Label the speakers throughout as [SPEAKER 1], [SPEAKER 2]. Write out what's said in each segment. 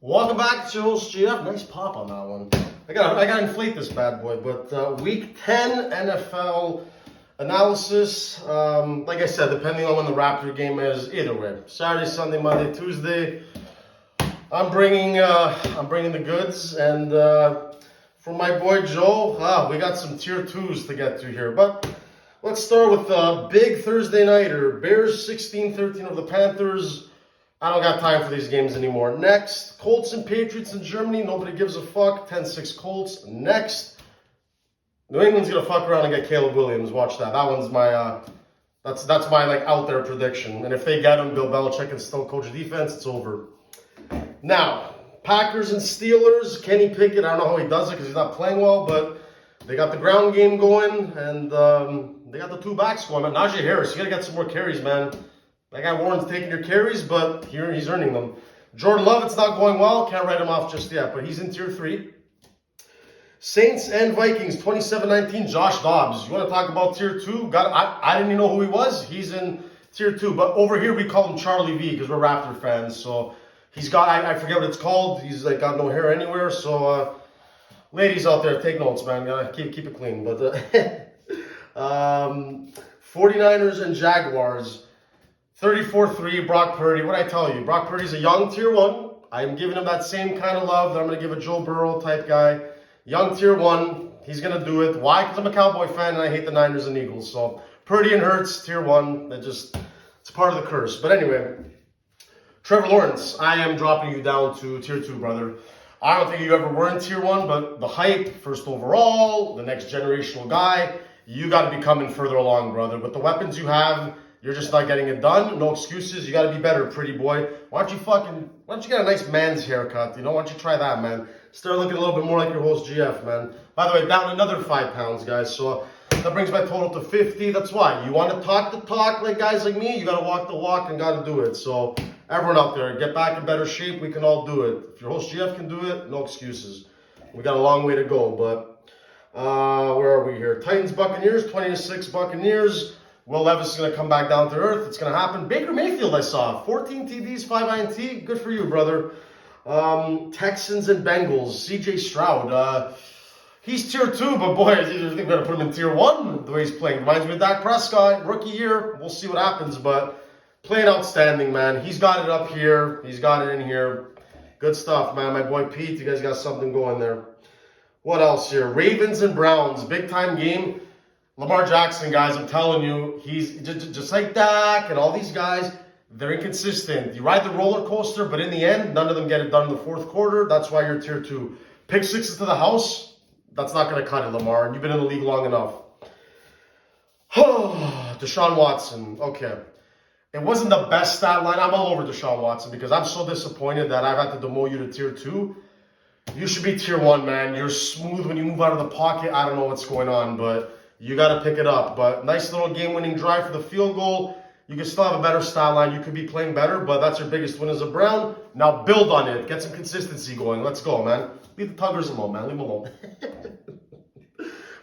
[SPEAKER 1] Welcome back to your host GF. Nice pop on that one. I gotta inflate this bad boy. But week 10 NFL analysis. Like I said, depending on when the Raptor game is, either way, Saturday, Sunday, Monday, Tuesday. I'm bringing the goods, and for my boy Joe, we got some tier 2s to get to here. But let's start with the big Thursday nighter. Bears 16-13 of the Panthers. I don't got time for these games anymore. Next, Colts and Patriots in Germany. Nobody gives a fuck. 10-6 Colts. Next, New England's gonna fuck around and get Caleb Williams. Watch that. That one's my that's my like out there prediction. And if they get him, Bill Belichick can still coach defense. It's over. Now, Packers and Steelers. Kenny Pickett. I don't know how he does it because he's not playing well, but they got the ground game going, and they got the two backs going. Najee Harris, you gotta get some more carries, man. That guy Warren's taking your carries, but here he's earning them. Jordan Love, it's not going well. Can't write him off just yet, but he's in tier 3. Saints and Vikings, 27-19. Josh Dobbs. You want to talk about tier 2? I didn't even know who he was. He's in tier 2. But over here, we call him Charlie V because we're Raptor fans. So he's got, I forget what it's called. He's like got no hair anywhere. So ladies out there, take notes, man. Gotta keep it clean. But 49ers and Jaguars. 34-3, Brock Purdy. What'd I tell you? Brock Purdy's a young tier 1. I'm giving him that same kind of love that I'm going to give a Joe Burrow type guy. Young tier 1. He's going to do it. Why? Because I'm a Cowboy fan and I hate the Niners and Eagles. So Purdy and Hurts, tier 1. It's part of the curse. But anyway, Trevor Lawrence, I am dropping you down to tier 2, brother. I don't think you ever were in tier 1, but the hype, first overall, the next generational guy, you got to be coming further along, brother. With the weapons you have, you're just not getting it done. No excuses. You got to be better, pretty boy. Why don't you get a nice man's haircut? You know, why don't you try that, man? Start looking a little bit more like your host GF, man. By the way, down another 5 pounds, guys. So that brings my total to 50. That's why. You want to talk the talk like guys like me, you got to walk the walk and got to do it. So everyone out there, get back in better shape. We can all do it. If your host GF can do it, no excuses. We got a long way to go, but where are we here? Titans, Buccaneers, 20-6 Buccaneers. Will Levis is going to come back down to earth. It's going to happen. Baker Mayfield, I saw. 14 TDs, 5 INT. Good for you, brother. Texans and Bengals. CJ Stroud. He's tier 2, but boy, I think we're going to put him in tier 1 the way he's playing. Reminds me of Dak Prescott. Rookie year. We'll see what happens, but playing outstanding, man. He's got it up here. He's got it in here. Good stuff, man. My boy Pete, you guys got something going there. What else here? Ravens and Browns. Big time game. LAMAR Jackson, guys, I'm telling you, he's just like Dak and all these guys, they're inconsistent. You ride the roller coaster, but in the end, none of them get it done in the fourth quarter. That's why you're tier 2. Pick sixes to the house, that's not going to cut it, Lamar. You've been in the league long enough. Deshaun Watson, okay. It wasn't the best stat line. I'm all over Deshaun Watson because I'm so disappointed that I've had to demote you to tier 2. You should be tier 1, man. You're smooth when you move out of the pocket. I don't know what's going on, but you got to pick it up. But nice little game-winning drive for the field goal. You can still have a better stat line. You could be playing better, but that's your biggest win as a Brown. Now build on it. Get some consistency going. Let's go, man. Leave the Tuggers alone, man. Leave them alone.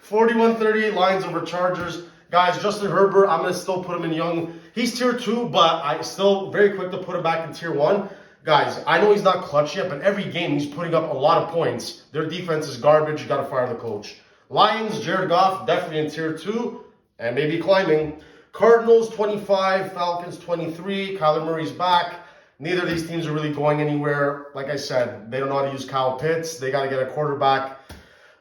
[SPEAKER 1] 41-38 Lions over Chargers. Guys, Justin Herbert, I'm going to still put him in young. He's tier 2, but I still very quick to put him back in tier 1. Guys, I know he's not clutch yet, but every game he's putting up a lot of points. Their defense is garbage. You got to fire the coach. Lions, Jared Goff, definitely in tier 2, and maybe climbing. Cardinals, 25, Falcons, 23. Kyler Murray's back. Neither of these teams are really going anywhere. Like I said, they don't know how to use Kyle Pitts. They got to get a quarterback.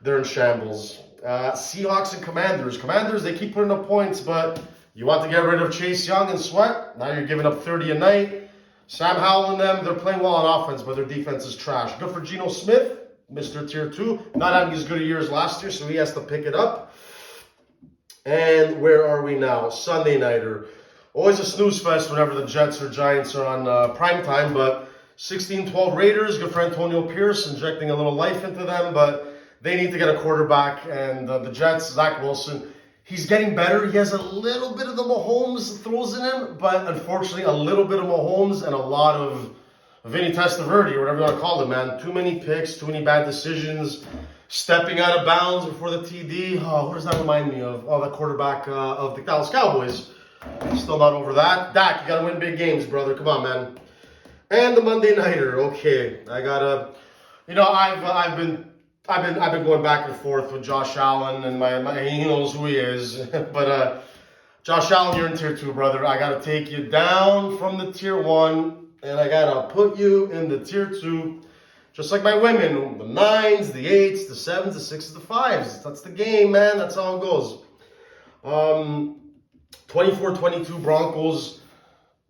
[SPEAKER 1] They're in shambles. Seahawks and Commanders. Commanders, they keep putting up points, but you want to get rid of Chase Young and Sweat. Now you're giving up 30 a night. Sam Howell and them, they're playing well on offense, but their defense is trash. Good for Geno Smith. Mr. Tier 2, not having as good a year as last year, so he has to pick it up. And where are we now? Sunday nighter. Always a snooze fest whenever the Jets or Giants are on prime time, but 16-12 Raiders, good for Antonio Pierce, injecting a little life into them, but they need to get a quarterback. And the Jets, Zach Wilson, he's getting better. He has a little bit of the Mahomes throws in him, but unfortunately a little bit of Mahomes and a lot of Vinny Testaverde, or whatever you want to call it, man. Too many picks, too many bad decisions, stepping out of bounds before the TD. Oh, what does that remind me of? Oh, that quarterback of the Dallas Cowboys. Still not over that. Dak, you got to win big games, brother. Come on, man. And the Monday Nighter. Okay, I gotta. You know, I've been going back and forth with Josh Allen, and he knows who he is. But Josh Allen, you're in tier 2, brother. I gotta take you down from the tier 1, and I gotta put you in the tier 2. Just like my women, the 9s, the 8s, the 7s, the 6s, the 5s. That's the game, man. That's how it goes. 24-22 Broncos.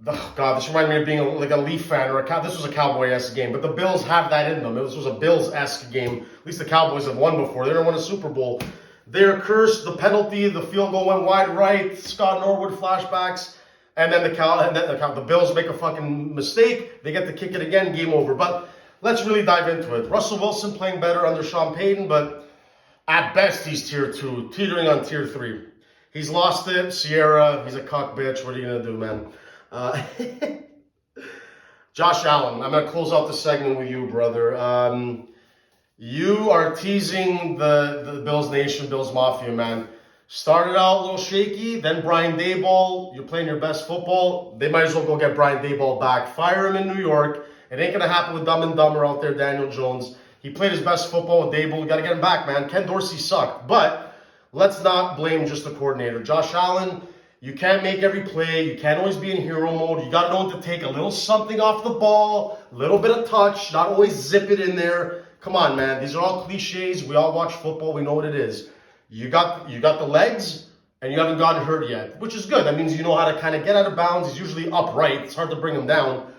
[SPEAKER 1] Oh, God, this reminded me of being a Leaf fan or this was a Cowboy-esque game, but the Bills have that in them. This was a Bills-esque game. At least the Cowboys have won before. They never won a Super Bowl. They're cursed. The penalty, the field goal went wide right. Scott Norwood flashbacks, and then the Bills make a fucking mistake. They get to kick it again. Game over. But let's really dive into it. Russell Wilson playing better under Sean Payton, but at best he's tier 2, teetering on tier 3. He's lost it. Sierra, he's a cock bitch. What are you gonna do, man? Josh Allen, I'm going to close out the segment with you, brother. You are teasing the Bills Nation, Bills Mafia, man. Started out a little shaky, then Brian Daboll, you're playing your best football. They might as well go get Brian Daboll back. Fire him in New York. It ain't going to happen with Dumb and Dumber out there, Daniel Jones. He played his best football with Daboll. You got to get him back, man. Ken Dorsey sucked. But let's not blame just the coordinator. Josh Allen, you can't make every play. You can't always be in hero mode. You got to know when to take a little something off the ball, a little bit of touch, not always zip it in there. Come on, man. These are all cliches. We all watch football. We know what it is. You got the legs, and you haven't gotten hurt yet, which is good. That means you know how to kind of get out of bounds. He's usually upright. It's hard to bring him down.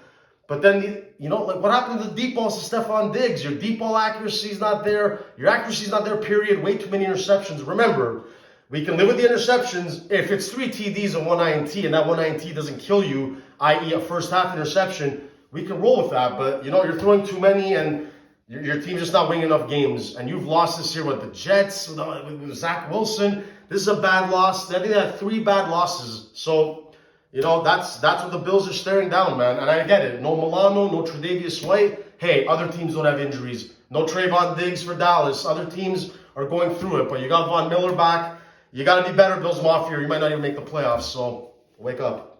[SPEAKER 1] But then, like what happened to the deep balls to Stephon Diggs? Your deep ball accuracy is not there. Your accuracy is not there, period. Way too many interceptions. Remember, we can live with the interceptions if it's 3 TDs and 1 INT, and that 1 INT doesn't kill you, i.e. a first half interception. We can roll with that, but you're throwing too many, and your team's just not winning enough games. And you've lost this year with the Jets, with Zach Wilson. This is a bad loss. I think they had 3 bad losses. So, that's what the Bills are staring down, man. And I get it. No Milano, no Tre'Davious White. Hey, other teams don't have injuries. No Trayvon Diggs for Dallas. Other teams are going through it, but you got Von Miller back. You got to be better, Bills Mafia, or you might not even make the playoffs, so wake up.